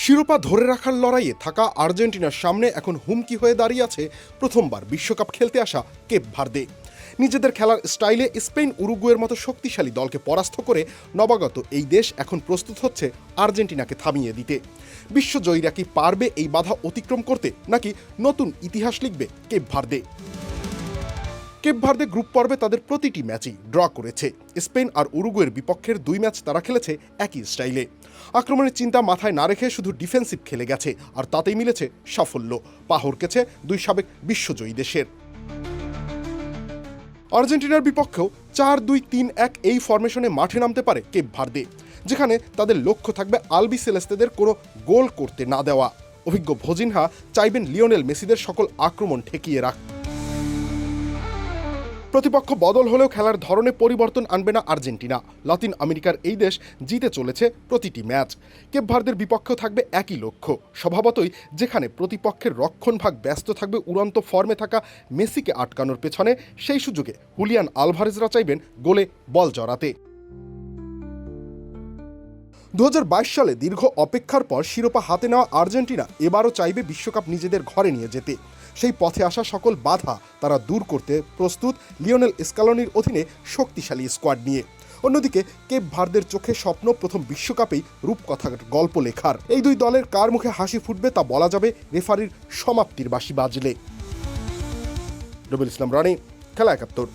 শিরোপা ধরে রাখার লড়াইয়ে থাকা আর্জেন্টিনার সামনে এখন হুমকি হয়ে দাঁড়িয়ে আছে প্রথমবার বিশ্বকাপ খেলতে আসা কেপ ভার্দে। নিজেদের খেলার স্টাইলে স্পেন উরুগুয়ের মতো শক্তিশালী দলকে পরাস্ত করে নবাগত এই দেশ এখন প্রস্তুত হচ্ছে আর্জেন্টিনাকে থামিয়ে দিতে। বিশ্বজয়ীরা কি পারবে এই বাধা অতিক্রম করতে, নাকি নতুন ইতিহাস লিখবে Cape Verde? Cape Verde group পর্বে তাদের প্রতিটি ম্যাচই ড্র করেছে। স্পেন আর উরুগুয়ের বিপক্ষের 2 ম্যাচ তারা খেলেছে একই স্টাইলে। আক্রমণের চিন্তা মাথায় না রেখে শুধু ডিফেন্সিভ খেলে গেছে, আর তাতেই মিলেছে সাফল্য। পা হড়কেছে 2 সাবেক বিশ্বজয়ী দেশের। আর্জেন্টিনার বিপক্ষেও 4-2-3-1 এই ফরমেশনে মাঠে নামতে পারে কেপ ভার্দে, যেখানে তাদের লক্ষ্য থাকবে আলবি সেলেস্তেদের কোনো গোল করতে না দেওয়া। অভিজ্ঞ ভজিনহা চাইবেন লিওনেল মেসিদের সকল আক্রমণ ঠেকিয়ে রাখতে। প্রতিপক্ষ বদল হলেও খেলার ধরনে পরিবর্তন আনবে না আর্জেন্টিনা। লাতিন আমেরিকার এই দেশ জিতে চলেছে প্রতিটি ম্যাচ। কেপ ভার্দের বিপক্ষেও থাকবে একই লক্ষ্য। স্বভাবতই যেখানে প্রতিপক্ষের রক্ষণভাগ ব্যস্ত থাকবে উড়ন্ত ফর্মে থাকা মেসিকে আটকানোর পেছনে, সেই সুযোগে হুলিয়ান আলভারেজরা চাইবেন গোলে বল জড়াতে। 2022 সালে দীর্ঘ অপেক্ষার পর শিরোপা হাতে নেওয়া আর্জেন্টিনা এবারও চাইবে বিশ্বকাপ নিজেদের ঘরে নিয়ে যেতে। সেই পথে আসা সকল বাধা তারা দূর করতে প্রস্তুত লিওনেল স্কালোনির অধীনে শক্তিশালী স্কোয়াড নিয়ে। অন্যদিকে কেপ ভার্দের চোখে স্বপ্ন প্রথম বিশ্বকাপেই রূপকথার গল্প লেখার। এই 2 দলের কার মুখে হাসি ফুটবে তা বলা যাবে রেফারির সমাপ্তির বাঁশি বাজলে। রবিউল ইসলাম রানী, খেলা 71।